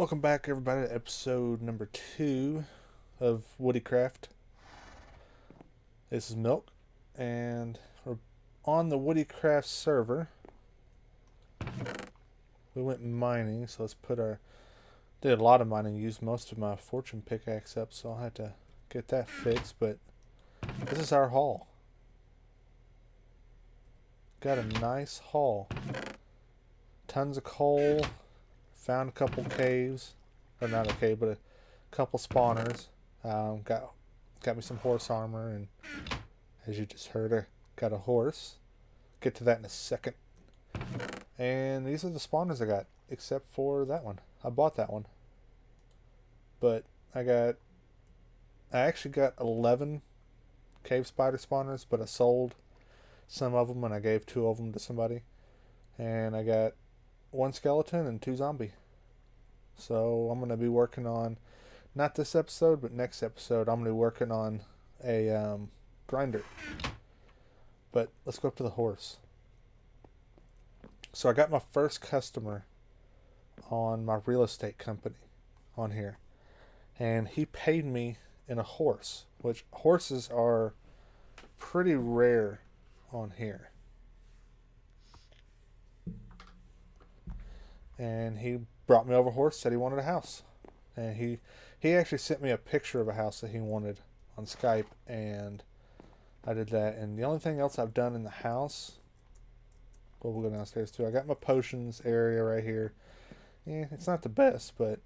Welcome back, everybody, to episode number 2 of WoodyCraft. This is Milk, and we're on the WoodyCraft server. We went mining, so let's put our... Did a lot of mining, used most of my fortune pickaxe up, so I'll have to get that fixed, but this is our haul. Got a nice haul. Tons of coal. Found a couple caves, or not a cave, but a couple spawners. Got me some horse armor, and as you just heard, I got a horse. Get to that in a second. And these are the spawners I got, except for that one. I bought that one, but I actually got 11 cave spider spawners, but I sold some of them and I gave 2 of them to somebody, and I got 1 skeleton and 2 zombie. So I'm going to be working on, not this episode, but next episode, I'm going to be working on a grinder. But let's go up to the horse. So I got my first customer on my real estate company on here. And he paid me in a horse, which horses are pretty rare on here. And he brought me over a horse, said he wanted a house. And he actually sent me a picture of a house that he wanted on Skype, and I did that. And the only thing else I've done in the house, well, we'll go downstairs too. I got my potions area right here. Yeah, it's not the best, but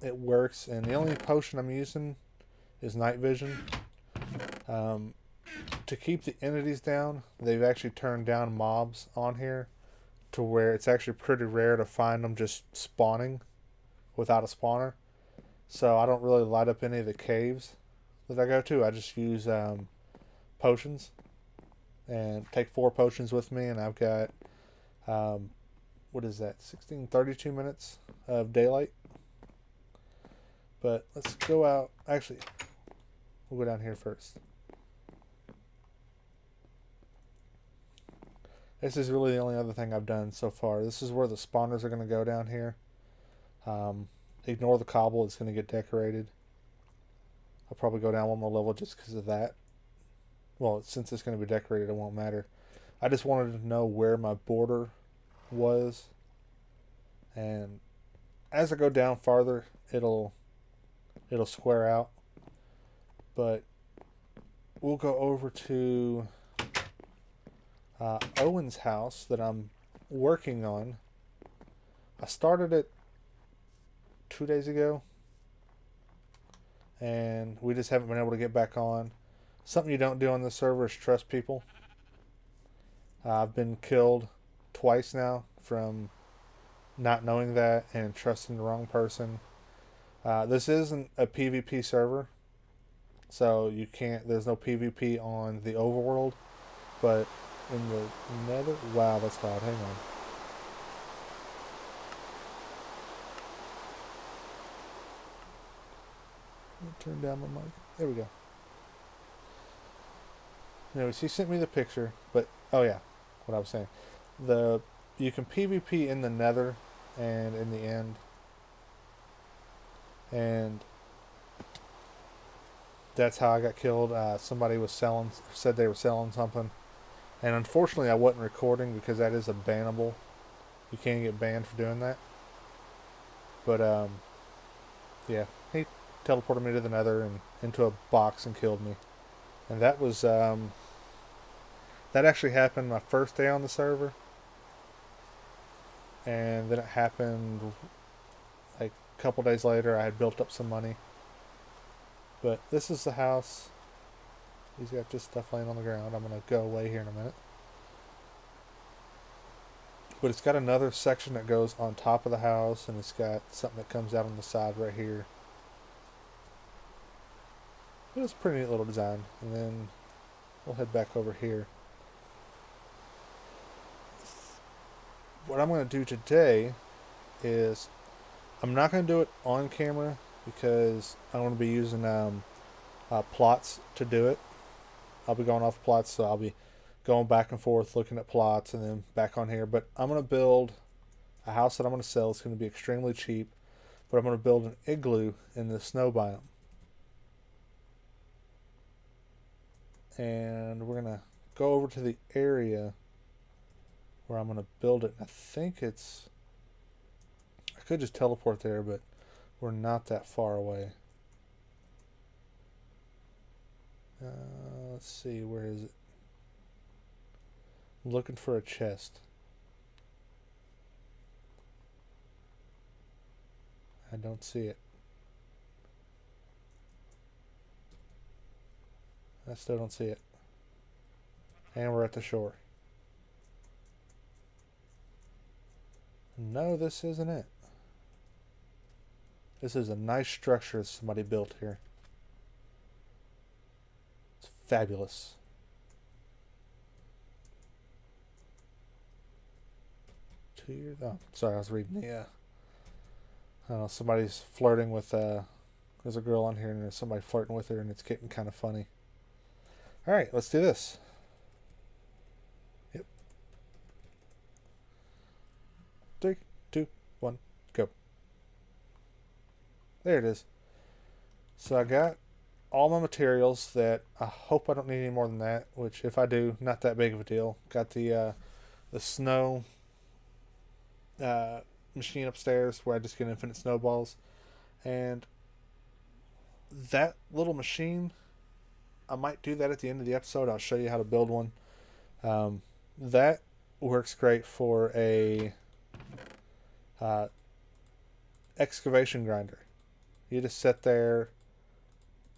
it works. And the only potion I'm using is night vision. To keep the entities down, they've actually turned down mobs on here, to where it's actually pretty rare to find them just spawning without a spawner. So I don't really light up any of the caves that I go to. I just use potions, and take 4 potions with me, and I've got what is that, 32 minutes of daylight. But let's go out. Actually, we'll go down here first. This is really the only other thing I've done so far. This is where the spawners are going to go down here. Ignore the cobble. It's going to get decorated. I'll probably go down 1 more level just because of that. Well, since it's going to be decorated, it won't matter. I just wanted to know where my border was. And as I go down farther, it'll square out. But we'll go over to Owen's house that I'm working on. I started it 2 days ago, and we just haven't been able to get back on. Something you don't do on this server is trust people. I've been killed twice now from not knowing that and trusting the wrong person. This isn't a PvP server, so there's no PvP on the overworld, but in the nether... Wow, that's loud. Hang on. Turn down my mic. There we go. Anyways, he sent me the picture, but... Oh, yeah. What I was saying. You can PvP in the nether and in the end. And that's how I got killed. Somebody said they were selling something. And unfortunately, I wasn't recording because that is a bannable. You can get banned for doing that. But, yeah. He teleported me to the nether and into a box and killed me. And that was, that actually happened my first day on the server. And then it happened, like, a couple days later. I had built up some money. But this is the house. He's got just stuff laying on the ground. I'm going to go away here in a minute. But it's got another section that goes on top of the house, and it's got something that comes out on the side right here. It was a pretty neat little design. And then we'll head back over here. What I'm going to do today is, I'm not going to do it on camera because I want to be using plots to do it. I'll be going off plots, so I'll be going back and forth looking at plots and then back on here. But I'm going to build a house that I'm going to sell. It's going to be extremely cheap. but I'm going to build an igloo in the snow biome. And we're going to go over to the area where I'm going to build it. I think it's... I could just teleport there, but we're not that far away. Let's see, where is it? I'm looking for a chest. I don't see it. I still don't see it. And we're at the shore. No, this isn't it. This is a nice structure somebody built here. It's fabulous. Oh, sorry, I was reading the, I don't know, somebody's flirting with, there's a girl on here and there's somebody flirting with her and it's getting kind of funny. Alright, let's do this. Yep. 3, 2, 1, go. There it is. So I got all my materials that I hope I don't need any more than that, which if I do, not that big of a deal. Got the snow machine upstairs where I just get infinite snowballs, and that little machine, I might do that at the end of the episode. I'll show you how to build one. That works great for a excavation grinder. You just sit there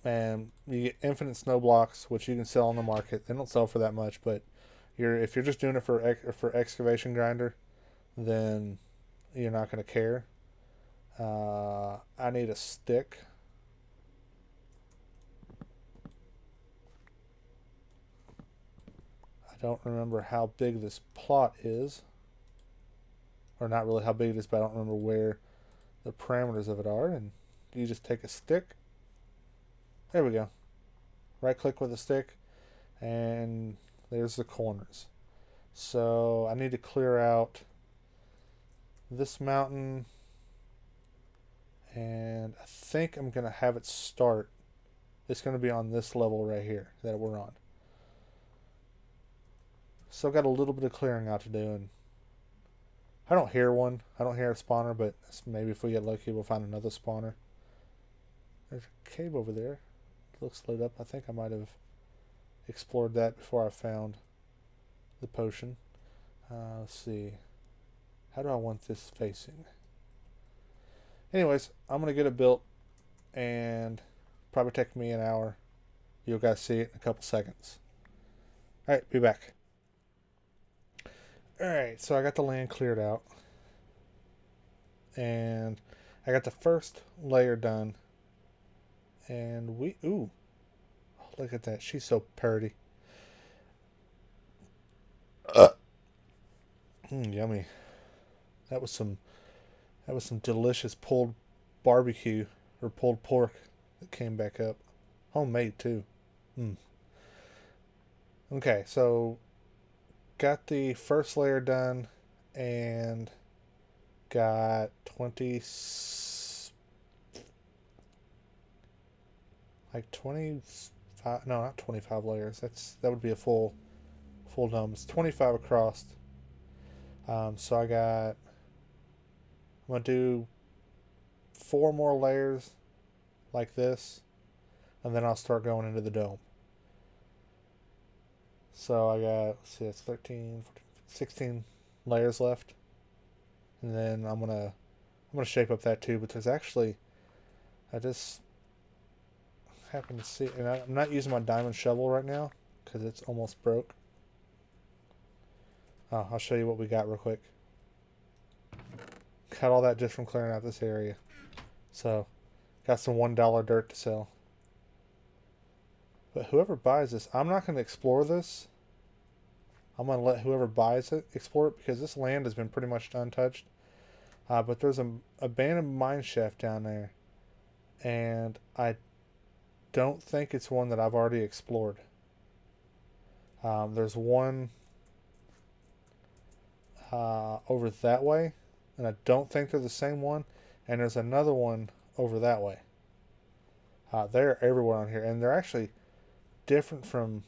and you get infinite snow blocks, which you can sell on the market. They don't sell for that much, but if you're just doing it for excavation grinder, then you're not going to care. I need a stick. I don't remember how big this plot is. Or not really how big it is, but I don't remember where the parameters of it are. And you just take a stick. There we go. Right click with a stick. And there's the corners. So I need to clear out this mountain, and I think I'm going to have it start. It's going to be on this level right here that we're on. So I've got a little bit of clearing out to do, and I don't hear one. I don't hear a spawner, but maybe if we get lucky we'll find another spawner. There's a cave over there. It looks lit up. I think I might have explored that before I found the potion. Let's see. How do I want this facing? Anyways, I'm going to get it built and probably take me an hour. You'll guys see it in a couple seconds. Alright, be back. Alright, so I got the land cleared out. And I got the first layer done. And ooh. Look at that. She's so pretty. Yummy. That was some delicious pulled barbecue or pulled pork that came back up. Homemade too. Okay, so got the first layer done and got 25, no, not 25 layers. That would be a full dome. It's 25 across. So I'm going to do 4 more layers like this, and then I'll start going into the dome. So I got, let's see, that's 13, 14, 16 layers left. And then I'm gonna shape up that too, because actually I just happen to see, and I'm not using my diamond shovel right now because it's almost broke. Oh, I'll show you what we got real quick. Got all that just from clearing out this area. So, got some $1 dirt to sell. But whoever buys this, I'm not going to explore this. I'm going to let whoever buys it explore it, because this land has been pretty much untouched. But there's an abandoned mine shaft down there. And I don't think it's one that I've already explored. There's one over that way. And I don't think they're the same one. and there's another one over that way. They're everywhere on here, and they're actually different from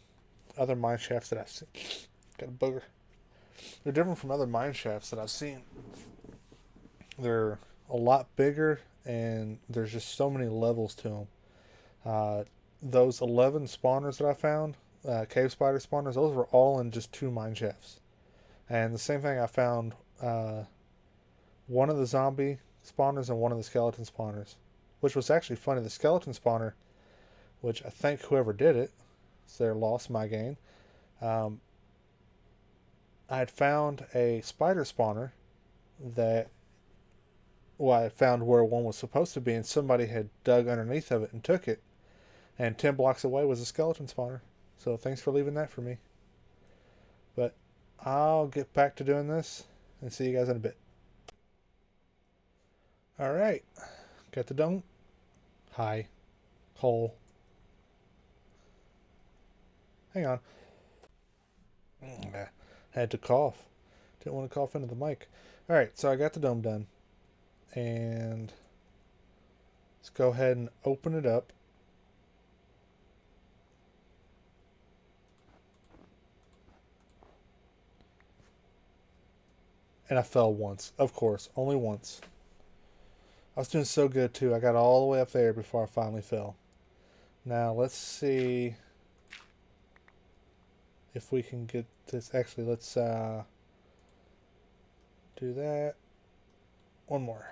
other mine shafts that I've seen. Got a booger. They're different from other mine shafts that I've seen. They're a lot bigger, and there's just so many levels to them. Those 11 spawners that I found, cave spider spawners, those were all in just 2 mine shafts. And the same thing, I found one of the zombie spawners and one of the skeleton spawners, which was actually funny. The skeleton spawner, which I think whoever did it, it's their loss, my gain. I had found a spider spawner that, well, I found where one was supposed to be, and somebody had dug underneath of it and took it. And 10 blocks away was a skeleton spawner. So thanks for leaving that for me. But I'll get back to doing this and see you guys in a bit. Alright. Got the dome. Hi. Hole. Hang on. I had to cough. Didn't want to cough into the mic. Alright, so I got the dome done. And let's go ahead and open it up. And I fell once. Of course. Only once. I was doing so good too. I got all the way up there before I finally fell. Now let's see if we can get this. Actually, let's do that. One more.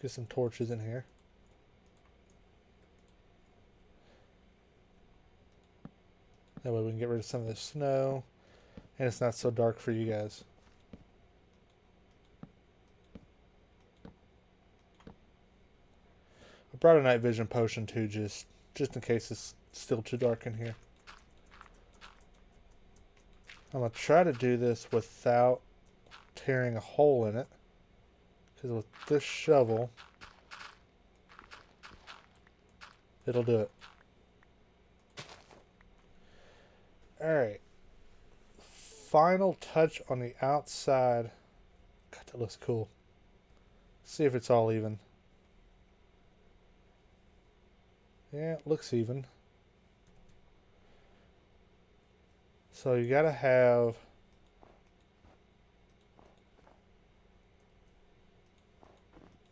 Get some torches in here. That way we can get rid of some of the snow. And it's not so dark for you guys. I brought a night vision potion too, just in case it's still too dark in here. I'm going to try to do this without tearing a hole in it. Because with this shovel, it'll do it. Alright. Final touch on the outside. God, that looks cool. See if it's all even. Yeah, it looks even. So you gotta have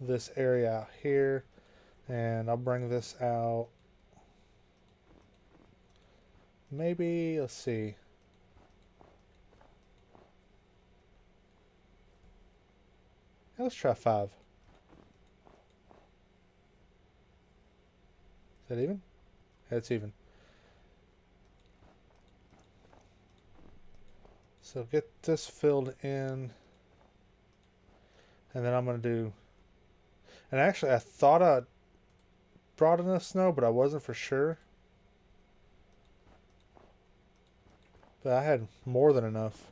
this area out here, and I'll bring this out. Maybe, let's see. Let's try 5. Is that even? That's even. So get this filled in. And then I'm going to do... And actually, I thought I brought enough snow, but I wasn't for sure. But I had more than enough.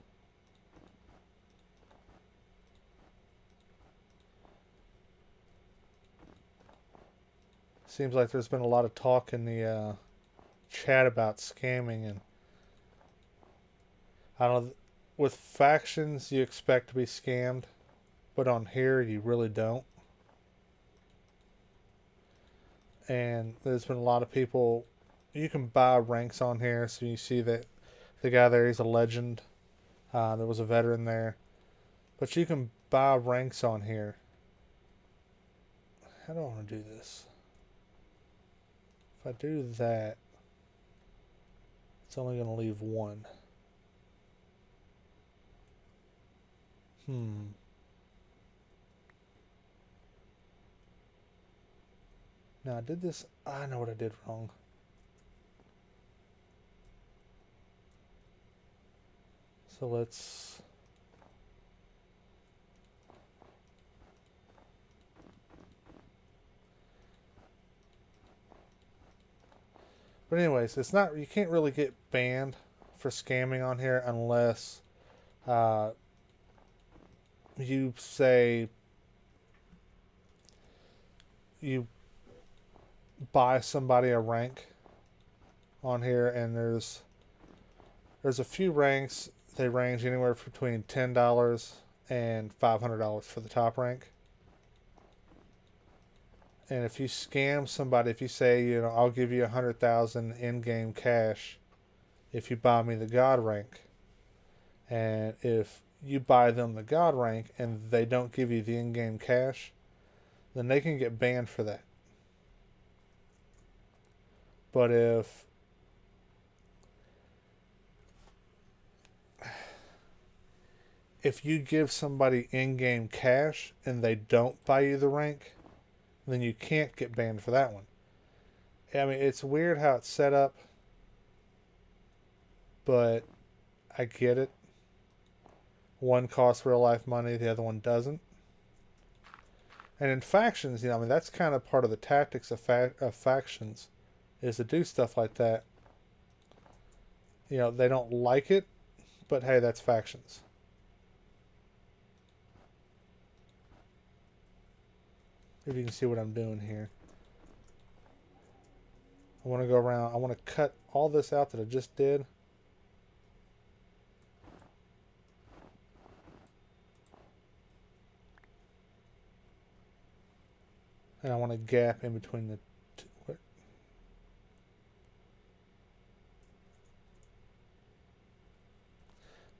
Seems like there's been a lot of talk in the chat about scamming, and I don't know, with factions you expect to be scammed, but on here you really don't. And there's been a lot of people, you can buy ranks on here, so you see that the guy there, he's a legend. There was a veteran there. But you can buy ranks on here. How do I want to do this? If I do that, it's only going to leave 1. Now I did this. I know what I did wrong. So let's... But anyways, it's not, you can't really get banned for scamming on here unless you say you buy somebody a rank on here, and there's a few ranks. They range anywhere between $10 and $500 for the top rank. And if you scam somebody, if you say, you know, I'll give you 100,000 in-game cash if you buy me the God rank, and if you buy them the God rank and they don't give you the in-game cash, then they can get banned for that. But if you give somebody in-game cash and they don't buy you the rank, then you can't get banned for that one. I mean, it's weird how it's set up, but I get it. One costs real life money, the other one doesn't. And in factions, you know, I mean, that's kind of part of the tactics of factions, is to do stuff like that. You know, they don't like it, but hey, that's factions. If you can see what I'm doing here. I want to go around. I want to cut all this out that I just did. And I want a gap in between the two. What?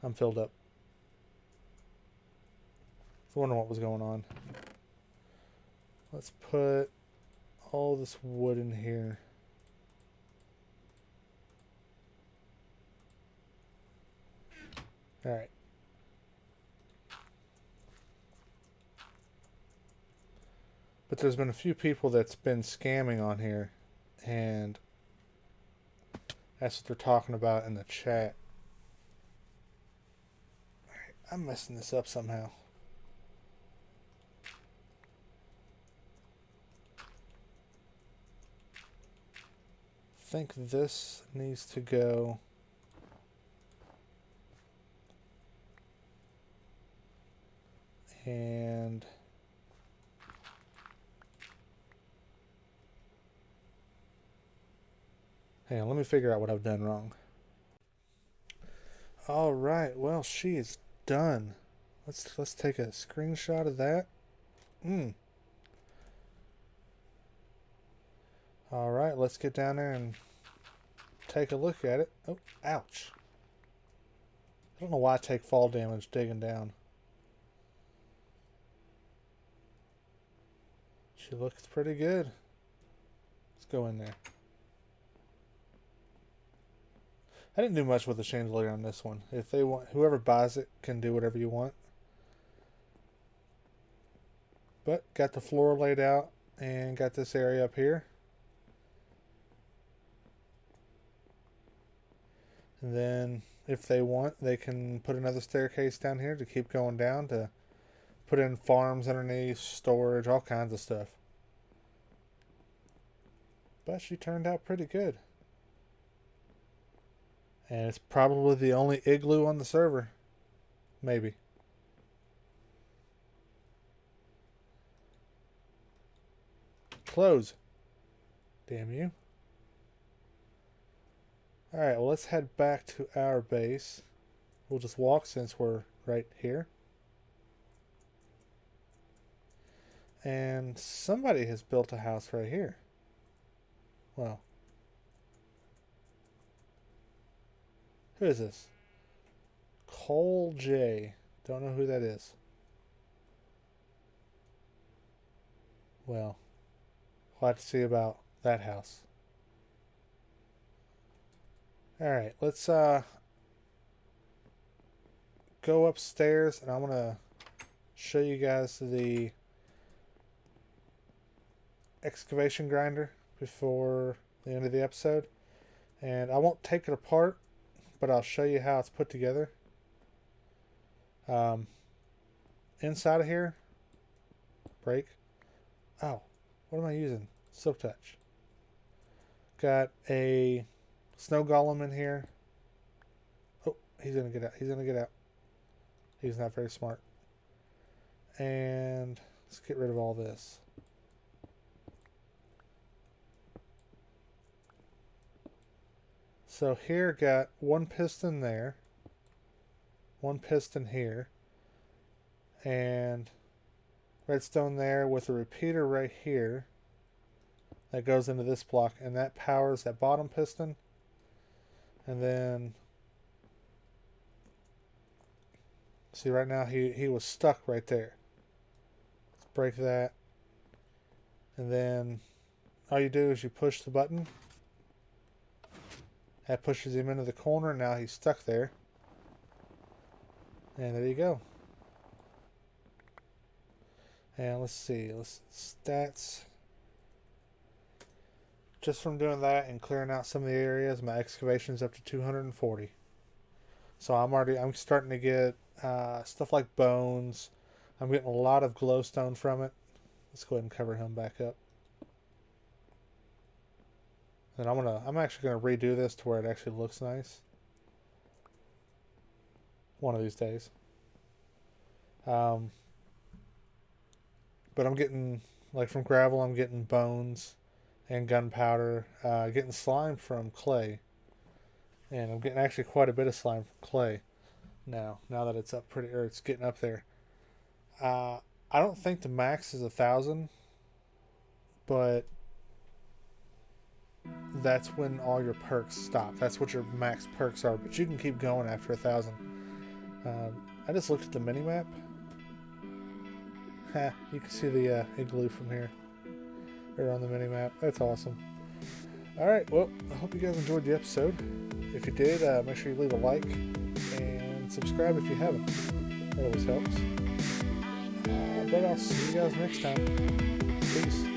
I'm filled up. I was wondering what was going on. Let's put all this wood in here. Alright. But there's been a few people that's been scamming on here, and that's what they're talking about in the chat. Alright, I'm messing this up somehow. I think this needs to go and hang on, let me figure out what I've done wrong. All right, well, she is done. Let's take a screenshot of that. All right, let's get down there and take a look at it. Oh, ouch. I don't know why I take fall damage digging down. She looks pretty good. Let's go in there. I didn't do much with the chandelier on this one. If they want, whoever buys it can do whatever you want. But got the floor laid out and got this area up here. And then if they want, they can put another staircase down here to keep going down, to put in farms underneath, storage, all kinds of stuff. But she turned out pretty good. And it's probably the only igloo on the server. Maybe. Close. Damn you. Alright, well, let's head back to our base. We'll just walk since we're right here. And somebody has built a house right here. Well. Who is this? Cole J. Don't know who that is. Well, we'll have to see about that house. Alright, let's go upstairs, and I want to show you guys the excavation grinder before the end of the episode. And I won't take it apart, but I'll show you how it's put together. Inside of here, break. Oh, what am I using? Silk Touch. Got a snow golem in here. Oh, he's gonna get out. He's gonna get out. He's not very smart. And let's get rid of all this. So here, got one piston there, one piston here, and redstone there with a repeater right here that goes into this block, and that powers that bottom piston. And then see, right now he was stuck right there. Let's break that, and then all you do is you push the button. That pushes him into the corner. Now he's stuck there. And there you go. And let's see. Stats. Just from doing that and clearing out some of the areas, my excavation's up to 240. So I'm starting to get stuff like bones. I'm getting a lot of glowstone from it. Let's go ahead and cover him back up. And I'm actually gonna redo this to where it actually looks nice. One of these days. But I'm getting, like from gravel, I'm getting bones and gunpowder. Getting slime from clay. And I'm getting actually quite a bit of slime from clay now that it's up it's getting up there. I don't think the max is 1,000, but that's when all your perks stop. That's what your max perks are, but you can keep going after 1,000. I just looked at the mini-map. You can see the igloo from here. Or on the mini-map. That's awesome. Alright, well, I hope you guys enjoyed the episode. If you did, make sure you leave a like and subscribe if you haven't. That always helps. But I'll see you guys next time. Peace.